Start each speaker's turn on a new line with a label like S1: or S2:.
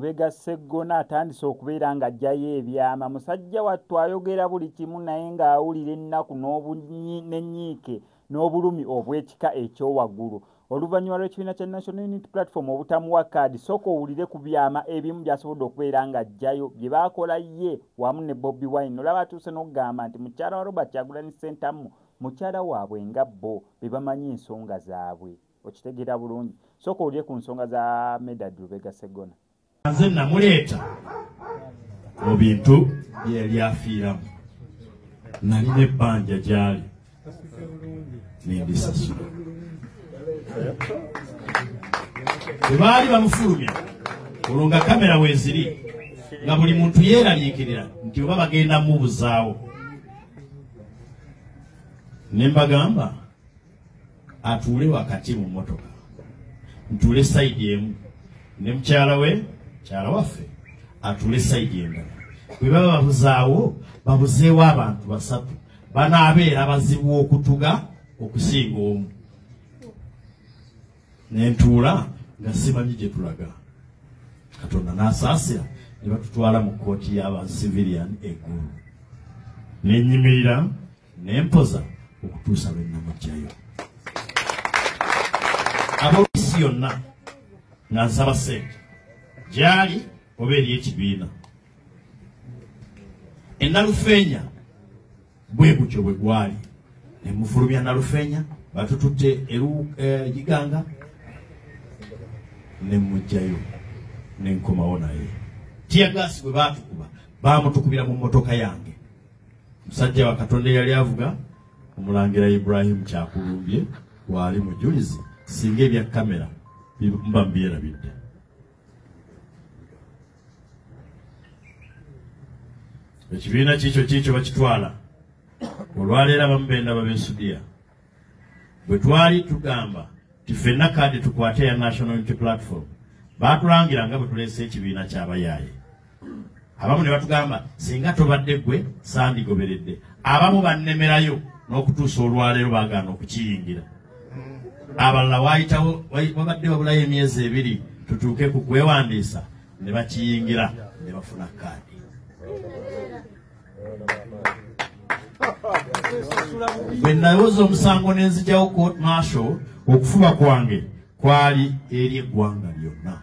S1: Lubega Sseggona atandise okubeera nga ajjayo ebyama. Musajja wattu ayogera buli kimu naye ng'awulira ennaku n'ennyiike n'obulumi obw'ekika ekyowaggulu. Oluvannyuma lw'ekibiina kya National Unity Platform obutamuwa kaadi, sooka owulire ku byama ebimu by'asobodde okubeera ng'ajjayo bye baakola ye wamu ne Bobi Wine. Olaba atuuse n'okugamba nti mukyala wa Robert Kyagulanyi Ssentamu mukyala waabwe nga bo be bamanyi ensonga zaabwe. Okitegeera bulungi. Sooka owulire ku nsonga za Medad Lubega Sseggona.
S2: Nze namuleeta mu bintu bye yali afiiramu. Nalina ebbanja gy'ali nembisasula. Tebaali bamufulumya olwo kamera weeziri nga buli muntu yeeraliikirira nti oba bagenda mubuzaawo. Ne mbagamba atuule wakati mu mmotoka, ntuule sayidi emu, ne mukyala waffe atuule sayidi endala. Bwe baba babuzaawo babuzeewo abantu basatu, banaabeera bazibu okutuga okusinga omu. Ne ntuula nga simanyi gye tulaga. Katonda n'asaasira ne batutwala mu kkooti y'aba-civilian eggulu. Ne nnyimirira ne mpoza okutuusa lwe namuggyayo. Ab'oluusi yonna nga nsaba ssente gy'ali oba eri ekibiina. E Nalufeenya bwe gutyo bwe gwali. Ne mufulumya Nalufeenya batututte Giganga ne mmuggyayo ne nkomawo naye. Tiyagaasi bwe baatukuba baamutukubira mu mmotoka yange. Musajja wa Katonda yali avuga Omulangira Ibrahim Kyakulumbye wali mujulizi. Singa ebya kamera mba mbyerabidde. Ekibiina kikyo bakitwala. Olwaleero abamu benda babeesudiya. Bwe twali tugamba ti ffenna kaadi tukwate ya National Unity Platform, baatulangira nga bwe tuleese ekibiina ky'abayaaye. Abamu ne batugamba singa tobadde gwe sandigoberedde. Abamu bannemerayo n'okutuusa olwaleero baagaana okukiyingira. Abalala waayitawo wabadde wabulayo emyezi 2 tutuuke ku kwewandiisa ne bakiyingira ne bafuna kaadi. Bwe nawoza omusango ne nzigyawo court martial, okufuba kwange kwali eri eggwanga lyonna.